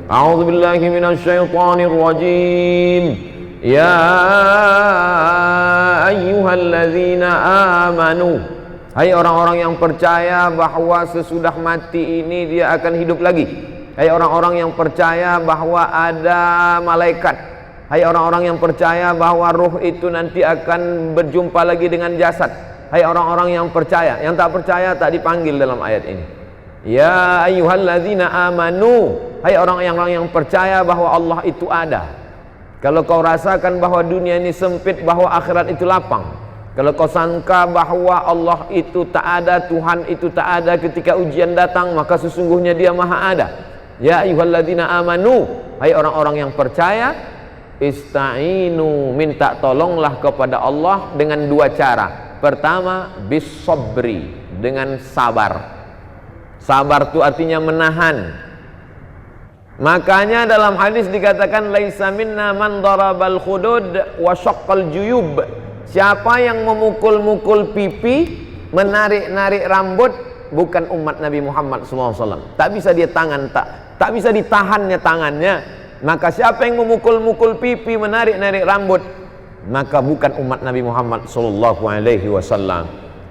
A'udzu billahi minasyaitonir rajim. Ya ayyuhalladzina amanu, hai orang-orang yang percaya bahwa sesudah mati ini dia akan hidup lagi. Hai orang-orang yang percaya bahwa ada malaikat. Hai orang-orang yang percaya bahwa ruh itu nanti akan berjumpa lagi dengan jasad. Hai orang-orang yang percaya. Yang tak percaya tak dipanggil dalam ayat ini. Ya ayyuhalladzina amanu, hai orang-orang yang percaya bahwa Allah itu ada. Kalau kau rasakan bahwa dunia ini sempit, bahwa akhirat itu lapang, kalau kau sangka bahwa Allah itu tak ada, Tuhan itu tak ada ketika ujian datang, maka sesungguhnya dia maha ada. Ya ayyuhalladzina amanu, hai orang-orang yang percaya, ista'inu, minta tolonglah kepada Allah dengan dua cara. Pertama, bis-sabri, dengan sabar. Sabar itu artinya menahan. Makanya dalam hadis dikatakan laisa minna man darabal khudud wa syaqqal juyub. Siapa yang memukul-mukul pipi, menarik-narik rambut, bukan umat Nabi Muhammad SAW. Tak bisa dia tak bisa ditahannya tangannya. Maka siapa yang memukul-mukul pipi, menarik-narik rambut, maka bukan umat Nabi Muhammad SAW.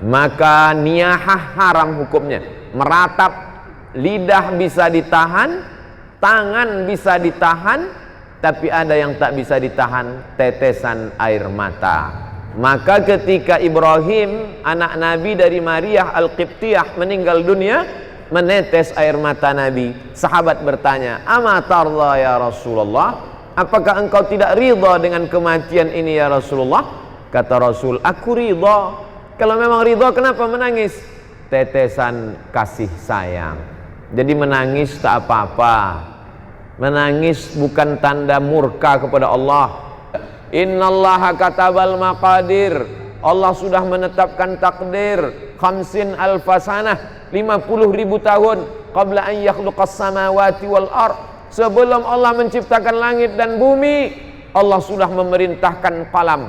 Maka niyahah haram hukumnya. Meratap, lidah bisa ditahan, tangan bisa ditahan, tapi ada yang tak bisa ditahan, tetesan air mata. Maka ketika Ibrahim, anak Nabi dari Maria Al-Qibtiyah, meninggal dunia, menetes air mata Nabi. Sahabat bertanya, "Ama tarda ya Rasulullah? Apakah engkau tidak ridha dengan kematian ini ya Rasulullah?" Kata Rasul, "Aku ridha." Kalau memang ridha, kenapa menangis? Tetesan kasih sayang. Jadi menangis tak apa-apa. Menangis bukan tanda murka kepada Allah. Innallaha katabal maqadir. Allah sudah menetapkan takdir. 50 alfasanah, 50.000 tahun. Qabla an yakhluqas samawati wal ard. Sebelum Allah menciptakan langit dan bumi, Allah sudah memerintahkan qalam.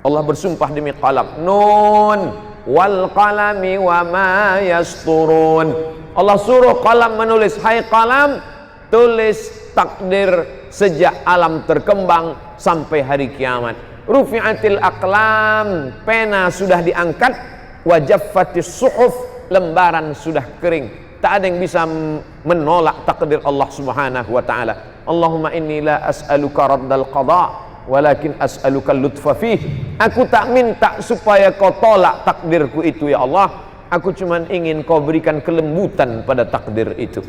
Allah bersumpah demi qalam. Nun wal qalami wa ma yasturun. Allah suruh qalam menulis. Hai qalam, tulis takdir sejak alam terkembang sampai hari kiamat. Rufi'atil aqlam, pena sudah diangkat. Wajaffatis suhuf, lembaran sudah kering. Tak ada yang bisa menolak takdir Allah Subhanahu wa taala. Allahumma inni la as'aluka raddal qada, walakin as'aluka lutfa fih. Aku tak minta supaya kau tolak takdirku itu ya Allah. Aku cuma ingin kau berikan kelembutan pada takdir itu.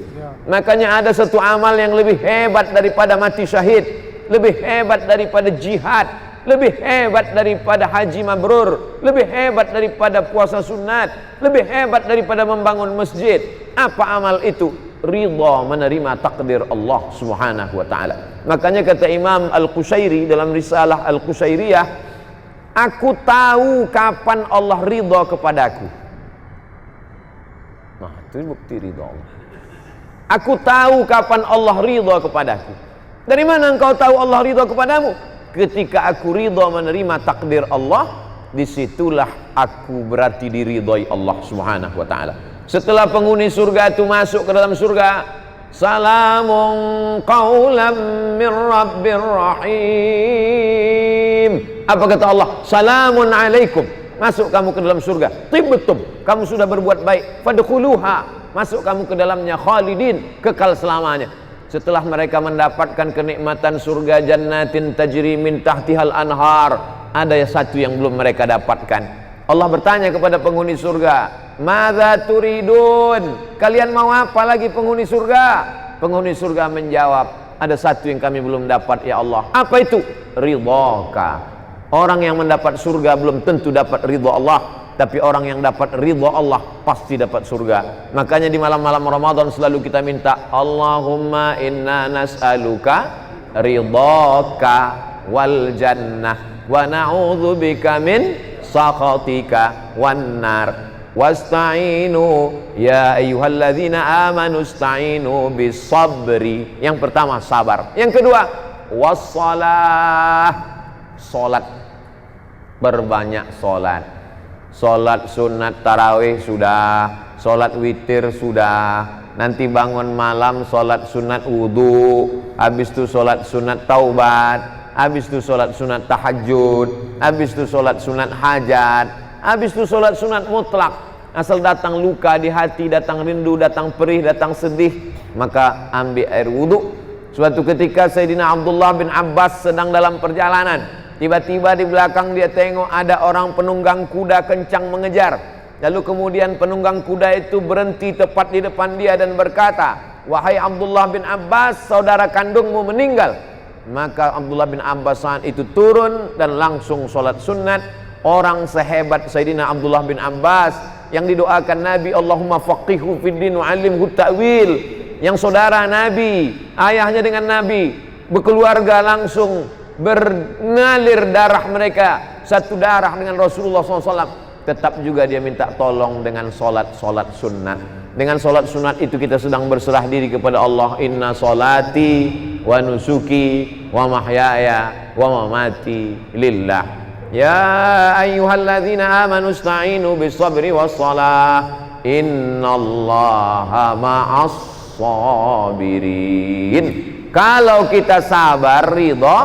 Makanya ada satu amal yang lebih hebat daripada mati syahid, lebih hebat daripada jihad, lebih hebat daripada haji mabrur, lebih hebat daripada puasa sunat, lebih hebat daripada membangun masjid. Apa amal itu? Ridha menerima takdir Allah Subhanahu wa taala. Makanya kata Imam Al-Qushairi dalam risalah Al-Qushairiyah, aku tahu kapan Allah ridha kepadaku. Nah, itu bukti ridha Allah. Aku tahu kapan Allah ridha kepadaku. Dari mana engkau tahu Allah ridha kepadamu? Ketika aku ridha menerima takdir Allah, disitulah aku berarti diridhai Allah Subhanahu wa taala. Setelah penghuni surga itu masuk ke dalam surga, salamun qaulam min rabbir rahim. Apa kata Allah? Salamun alaikum. Masuk kamu ke dalam surga. Tibtum, kamu sudah berbuat baik. Fadkhuluha, masuk kamu ke dalamnya. Khalidin, kekal selamanya. Setelah mereka mendapatkan kenikmatan surga, jannatin tajri min tahtihal anhar, ada satu yang belum mereka dapatkan. Allah bertanya kepada penghuni surga, madza turidun? Kalian mau apa lagi penghuni surga? Penghuni surga menjawab, ada satu yang kami belum dapat ya Allah. Apa itu? Ridhaka. Orang yang mendapat surga belum tentu dapat ridha Allah, tapi orang yang dapat ridha Allah pasti dapat surga. Makanya di malam-malam Ramadan selalu kita minta, Allahumma inna nas'aluka ridhaka wal jannah wa na'udzubika min sakhatika wan nar. Wasta'inu ya ayyuhalladzina amanu ista'inu bis sabri. Yang pertama sabar. Yang kedua wassalah, salat. Berbanyak salat. Salat sunat tarawih sudah, salat witir sudah, nanti bangun malam sholat sunat wudu, habis itu sholat sunat taubat, habis itu sholat sunat tahajud, habis itu sholat sunat hajat, habis itu sholat sunat mutlak. Asal datang luka di hati, datang rindu, datang perih, datang sedih, maka ambil air wudu. Suatu ketika Sayyidina Abdullah bin Abbas sedang dalam perjalanan, tiba-tiba di belakang dia tengok ada orang penunggang kuda kencang mengejar. Lalu kemudian penunggang kuda itu berhenti tepat di depan dia dan berkata, "Wahai Abdullah bin Abbas, saudara kandungmu meninggal." Maka Abdullah bin Abbas saat itu turun dan langsung sholat sunat. Orang sehebat Sayyidina Abdullah bin Abbas yang didoakan Nabi, Allahumma faqihhu fid din wa 'allimhu ta'wil, yang saudara Nabi, ayahnya dengan Nabi, berkeluarga langsung berngalir darah mereka satu darah dengan Rasulullah SAW, tetap juga dia minta tolong dengan solat sunat. Dengan solat sunat itu kita sedang berserah diri kepada Allah. Inna solati wa nusuki wa mahyaya wa mamati lillah. Ya ayyuhalladzina amanu ista'inu bis sabri was salah, innallaha ma'as sabirin. Kalau kita sabar, ridha,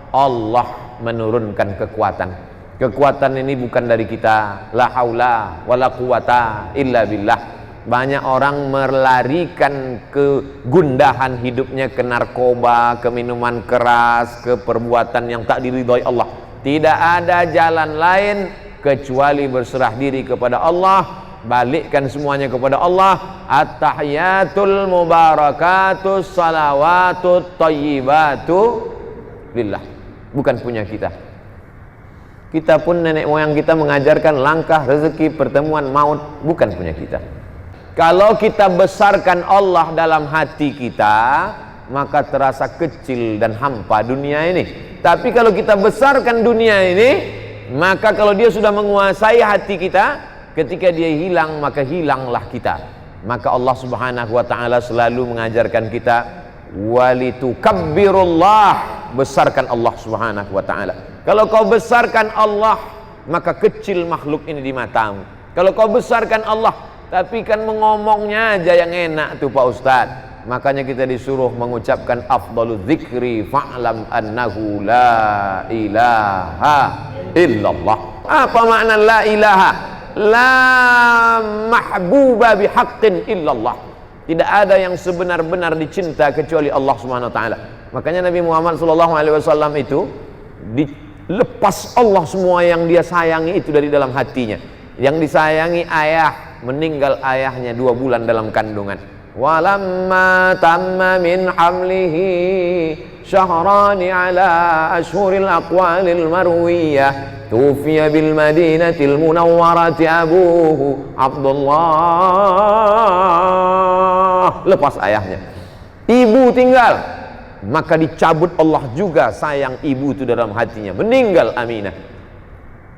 Allah menurunkan kekuatan. Kekuatan ini bukan dari kita. La haula wala quwata illa billah. Banyak orang melarikan kegundahan hidupnya ke narkoba, ke minuman keras, ke perbuatan yang tak diridhoi Allah. Tidak ada jalan lain kecuali berserah diri kepada Allah, balikkan semuanya kepada Allah. At-tahiyatul mubarakatus salawatut thayyibatu lillah. Bukan punya kita. Kita pun nenek moyang kita mengajarkan langkah rezeki, pertemuan, maut, bukan punya kita. Kalau kita besarkan Allah dalam hati kita, maka terasa kecil dan hampa dunia ini. Tapi kalau kita besarkan dunia ini, maka kalau dia sudah menguasai hati kita, ketika dia hilang, maka hilanglah kita. Maka Allah Subhanahu wa ta'ala selalu mengajarkan kita, walitukabbirullah, besarkan Allah Subhanahu wa ta'ala. Kalau kau besarkan Allah, maka kecil makhluk ini di matamu. Kalau kau besarkan Allah, tapi kan mengomongnya aja yang enak tuh Pak Ustadz. Makanya kita disuruh mengucapkan afdalul dzikri fa'lam annahu la ilaha illallah. Apa makna la ilaha? La mahbuba bihaqqin illallah. Tidak ada yang sebenar-benar dicinta kecuali Allah Subhanahu wa taala. Makanya Nabi Muhammad sallallahu alaihi wasallam itu dilepas Allah semua yang dia sayangi itu dari dalam hatinya. Yang disayangi ayah, meninggal ayahnya 2 bulan dalam kandungan. Walamma tamma min hamlihi syahrani ala ashhuril aqwalil marwiyah tufiya bil madinatil munawwarati abuhu Abdullah. Lepas ayahnya, ibu tinggal, maka dicabut Allah juga sayang ibu itu dalam hatinya, meninggal Aminah.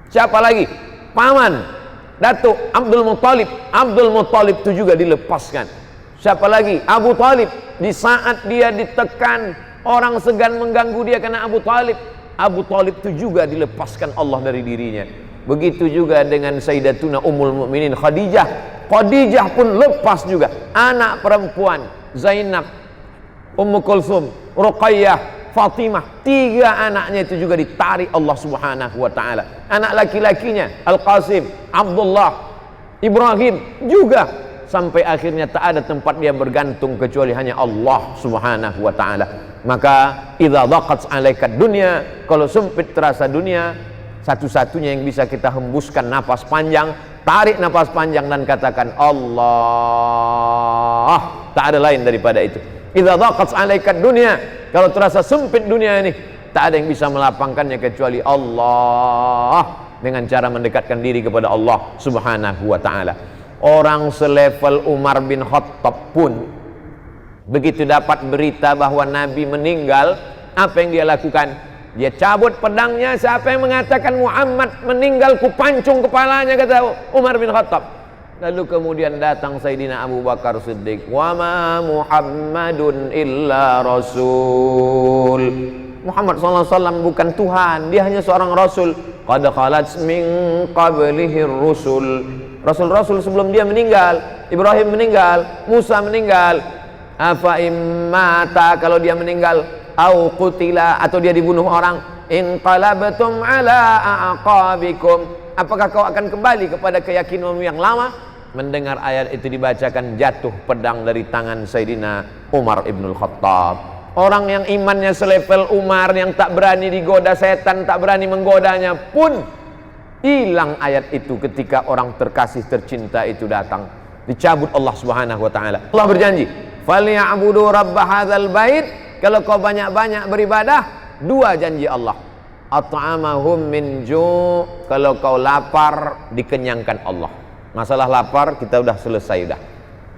Siapa lagi? Paman Datuk Abdul Muttalib. Abdul Muttalib itu juga dilepaskan. Siapa lagi? Abu Talib. Di saat dia ditekan, orang segan mengganggu dia karena Abu Talib, Abu Talib itu juga dilepaskan Allah dari dirinya. Begitu juga dengan Sayyidatuna Ummul Mukminin Khadijah. Khadijah pun lepas juga. Anak perempuan Zainab, Ummu Kulsum, Ruqayyah, Fatimah, 3 anaknya itu juga ditarik Allah Subhanahu wa taala. Anak laki-lakinya Al-Qasim, Abdullah, Ibrahim juga, sampai akhirnya tak ada tempat dia bergantung kecuali hanya Allah Subhanahu wa taala. Maka idza dhaqat 'alaika dunya, kalau sempit terasa dunia, satu-satunya yang bisa kita hembuskan napas panjang, tarik napas panjang dan katakan Allah. Tak ada lain daripada itu. Idza dhaqat 'alaika dunya, kalau terasa sempit dunia ini, tak ada yang bisa melapangkannya kecuali Allah, dengan cara mendekatkan diri kepada Allah Subhanahu wa taala. Orang selevel Umar bin Khattab pun begitu dapat berita bahwa Nabi meninggal, apa yang dia lakukan? Dia cabut pedangnya. Siapa yang mengatakan Muhammad meninggal, ku pancung kepalanya, kata Umar bin Khattab. Lalu kemudian datang Sayyidina Abu Bakar Siddiq, wa ma Muhammadun illa rasul. Muhammad SAW bukan Tuhan, dia hanya seorang Rasul. Qad khalat min qablihi rusul. Rasul-rasul sebelum dia meninggal Ibrahim meninggal, Musa meninggal. Afa immata, kalau dia meninggal, au qutila, atau dia dibunuh orang, inqalabtum ala aqabikum, apakah kau akan kembali kepada keyakinanmu yang lama? Mendengar ayat itu dibacakan, jatuh pedang dari tangan Sayyidina Umar ibnul Khattab. Orang yang imannya selevel Umar, yang tak berani digoda setan, tak berani menggodanya pun hilang ayat itu ketika orang terkasih tercinta itu datang, dicabut Allah Subhanahu wa taala. Allah berjanji, "Falyabudu rabb hadzal bait." Kalau kau banyak-banyak beribadah, dua janji Allah. At'amahum min ju', kalau kau lapar dikenyangkan Allah. Masalah lapar kita udah selesai dah.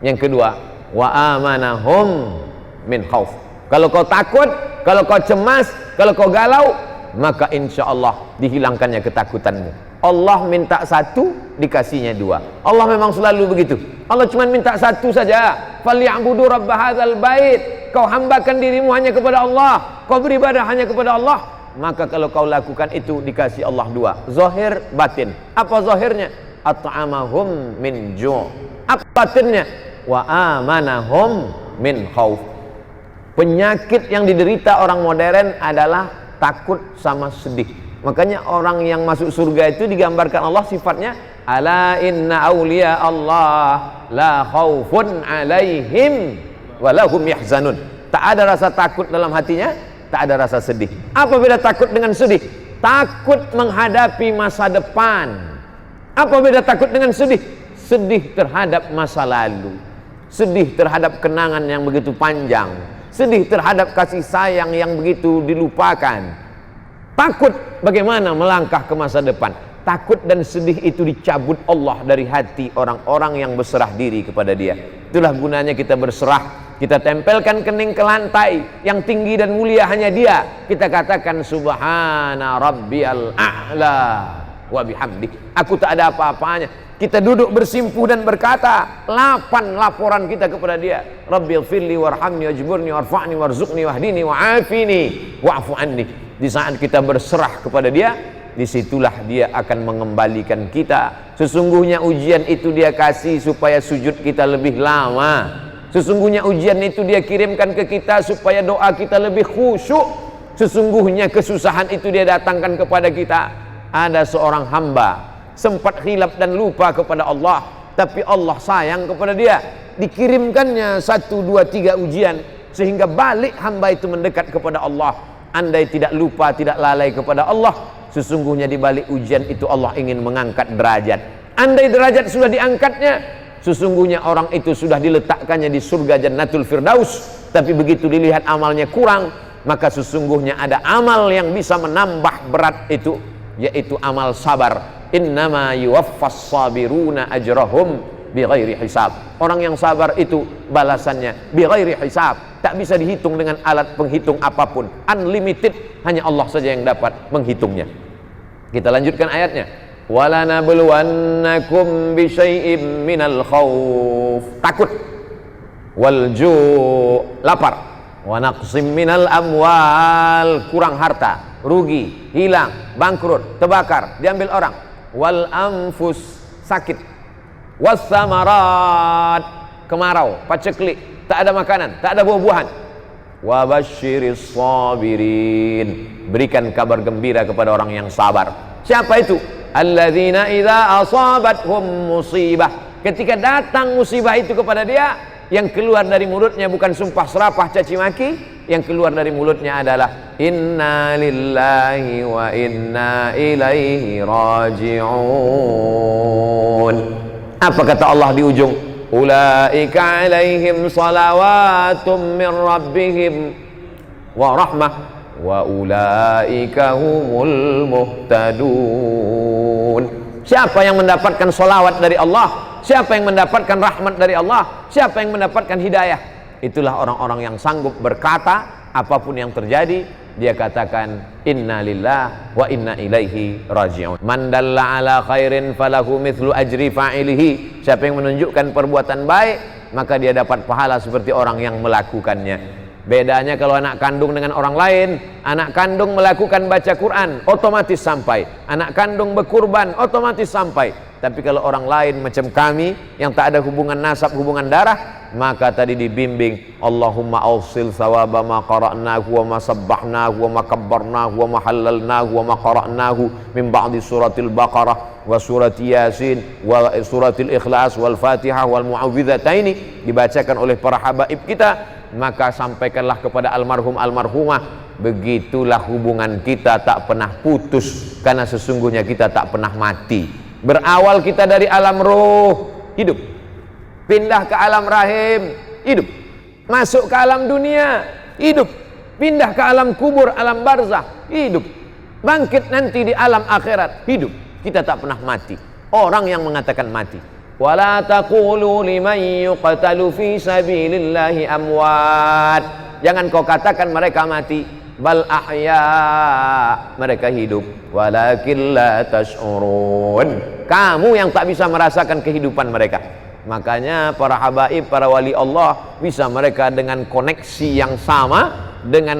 Yang kedua, wa amanahum min khauf. Kalau kau takut, kalau kau cemas, kalau kau galau, maka insya Allah dihilangkannya ketakutanmu. Allah minta satu, dikasihnya dua. Allah memang selalu begitu. Allah cuma minta satu saja. Falyabudu rabb hadzal bait. Kau hambakan dirimu hanya kepada Allah, kau beribadah hanya kepada Allah, maka kalau kau lakukan itu dikasih Allah dua, zahir batin. Apa zahirnya? At'amahum min ju'. Apa batinnya? Wa amanahum min khauf. Penyakit yang diderita orang modern adalah takut sama sedih. Makanya orang yang masuk surga itu digambarkan Allah sifatnya, ala inna awliya Allah la khaufun alaihim walahum yahzanun. Tak ada rasa takut dalam hatinya, tak ada rasa sedih. Apa beda takut dengan sedih? Takut menghadapi masa depan. Apa beda takut dengan sedih? Sedih terhadap masa lalu, sedih terhadap kenangan yang begitu panjang, sedih terhadap kasih sayang yang begitu dilupakan. Takut bagaimana melangkah ke masa depan. Takut dan sedih itu dicabut Allah dari hati orang-orang yang berserah diri kepada Dia. Itulah gunanya kita berserah. Kita tempelkan kening ke lantai, yang tinggi dan mulia hanya Dia. Kita katakan subhana rabbiyal a'la wa bihamdi. Aku tak ada apa-apanya. Kita duduk bersimpuh dan berkata, laporan kita kepada Dia. Rabbighfirli warhamni wajburni warfa'ni warzuqni wahdini wa'afini wa'fu anni. Di saat kita berserah kepada Dia, disitulah Dia akan mengembalikan kita. Sesungguhnya ujian itu Dia kasih supaya sujud kita lebih lama. Sesungguhnya ujian itu Dia kirimkan ke kita supaya doa kita lebih khusyuk. Sesungguhnya kesusahan itu Dia datangkan kepada kita. Ada seorang hamba sempat khilaf dan lupa kepada Allah, tapi Allah sayang kepada dia, dikirimkannya 1, 2, 3 ujian sehingga balik hamba itu mendekat kepada Allah. Andai tidak lupa, tidak lalai kepada Allah, sesungguhnya di balik ujian itu Allah ingin mengangkat derajat. Andai derajat sudah diangkatnya, sesungguhnya orang itu sudah diletakkannya di surga Jannatul Firdaus. Tapi begitu dilihat amalnya kurang, maka sesungguhnya ada amal yang bisa menambah berat itu, yaitu amal sabar. Innama yuwaffas sabiruna ajrahum bighairi hisab. Orang yang sabar itu balasannya bighairi hisab, tak bisa dihitung dengan alat penghitung apapun, unlimited, hanya Allah saja yang dapat menghitungnya. Kita lanjutkan ayatnya. Wala nabluwannakum bisyai'im minal khauf, takut, wal ju', lapar, wa naqsim minal amwal, kurang harta, rugi, hilang, bangkrut, terbakar, diambil orang, wal anfus, sakit, was samarat, kemarau, paceklik, tak ada makanan, tak ada buah-buahan. Wa basyiris sabirin, berikan kabar gembira kepada orang yang sabar. Siapa itu? Alladzina idza asabathum musibah, ketika datang musibah itu kepada dia, yang keluar dari mulutnya bukan sumpah serapah caci maki, yang keluar dari mulutnya adalah inna lillahi wa inna ilaihi raji'un. Apa kata Allah di ujung? Ulaika alaihim salawatum min rabbihim wa rahmah wa ulaika humul muhtadun. Siapa yang mendapatkan salawat dari Allah? Siapa yang mendapatkan rahmat dari Allah? Siapa yang mendapatkan hidayah? Itulah orang-orang yang sanggup berkata apapun yang terjadi, dia katakan inna lillah wa inna ilaihi raji'un. Man dalla ala khairin falahu mithlu ajri fa'ilihi. Siapa yang menunjukkan perbuatan baik, maka dia dapat pahala seperti orang yang melakukannya. Bedanya kalau anak kandung dengan orang lain, anak kandung melakukan baca Quran, otomatis sampai. Anak kandung berkurban, otomatis sampai. Tapi kalau orang lain macam kami, yang tak ada hubungan nasab, hubungan darah, maka tadi dibimbing, Allahumma awsil thawaba ma qara'nahu wa ma sabbahnahu wa ma kabbarnahu wa ma halalnahu wa ma qara'nahu min ba'di suratil Baqarah wa surat Yasin wa suratil Ikhlas wal Fatihah wal Mu'awwidhataini, dibacakan oleh para habaib kita. Maka sampaikanlah kepada almarhum almarhumah, begitulah hubungan kita tak pernah putus, karena sesungguhnya kita tak pernah mati. Berawal kita dari alam roh, hidup, pindah ke alam rahim, hidup, masuk ke alam dunia, hidup, pindah ke alam kubur, alam barzah, hidup, bangkit nanti di alam akhirat, hidup. Kita tak pernah mati. Orang yang mengatakan mati, wala taqulu liman yuqtalu fi sabilillahi amwat, jangan kau katakan mereka mati, bal ahya, mereka hidup, walakin la tash'urun, kamu yang tak bisa merasakan kehidupan mereka. Makanya para habaib, para wali Allah, bisa mereka dengan koneksi yang sama, dengan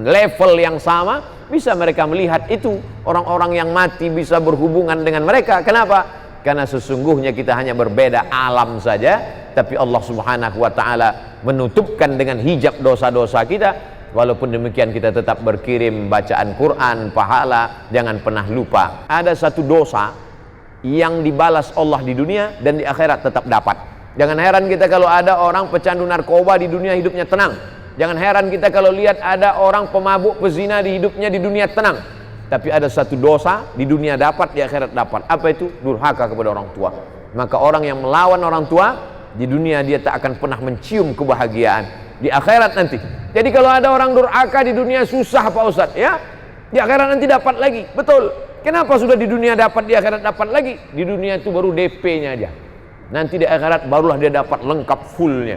level yang sama, bisa mereka melihat itu. Orang-orang yang mati bisa berhubungan dengan mereka. Kenapa? Karena sesungguhnya kita hanya berbeda alam saja, tapi Allah Subhanahu wa ta'ala menutupkan dengan hijab dosa-dosa kita. Walaupun demikian kita tetap berkirim bacaan Quran, pahala. Jangan pernah lupa, ada satu dosa yang dibalas Allah di dunia dan di akhirat tetap dapat. Jangan heran kita kalau ada orang pecandu narkoba di dunia hidupnya tenang. Jangan heran kita kalau lihat ada orang pemabuk, pezina di hidupnya di dunia tenang. Tapi ada satu dosa di dunia dapat, di akhirat dapat. Apa itu? Durhaka kepada orang tua. Maka orang yang melawan orang tua, di dunia dia tak akan pernah mencium kebahagiaan. Di akhirat nanti. Jadi kalau ada orang durhaka di dunia susah Pak Ustadz, ya, di akhirat nanti dapat lagi. Betul. Kenapa sudah di dunia dapat, di akhirat dapat lagi? Di dunia itu baru DP-nya aja. Nanti di akhirat barulah dia dapat lengkap fullnya.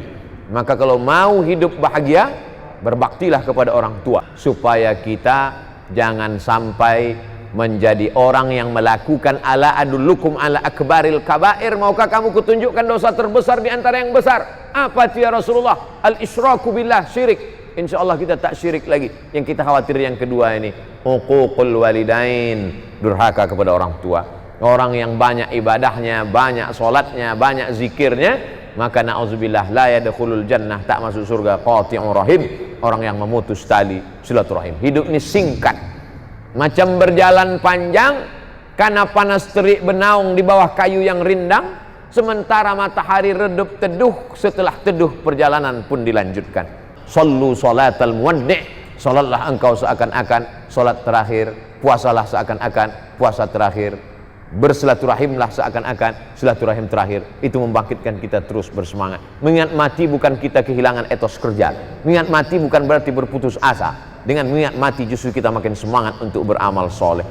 Maka kalau mau hidup bahagia, berbaktilah kepada orang tua, supaya kita jangan sampai menjadi orang yang melakukan ala adullukum ala akbaril kabair. Maukah kamu kutunjukkan dosa terbesar di antara yang besar? Apa itu ya Rasulullah? Al-isyraku billah, syirik. Insya Allah kita tak syirik lagi. Yang kita khawatir yang kedua ini, uququl walidain, durhaka kepada orang tua. Orang yang banyak ibadahnya, banyak solatnya, banyak zikirnya, maka na'udzubillah la yadkhulul jannah, tak masuk surga. Qati'ur rahim, orang yang memutus tali silaturahim. Hidup ini singkat, macam berjalan panjang, karena panas terik bernaung di bawah kayu yang rindang, sementara matahari redup teduh. Setelah teduh perjalanan pun dilanjutkan. Sallu salatal muwaddi', salatlah engkau seakan-akan salat terakhir, puasalah seakan-akan puasa terakhir, bersilaturahimlah seakan-akan silaturahim terakhir. Itu membangkitkan kita terus bersemangat. Mengingat mati bukan kita kehilangan etos kerja. Mengingat mati bukan berarti berputus asa. Dengan mengingat mati justru kita makin semangat untuk beramal soleh.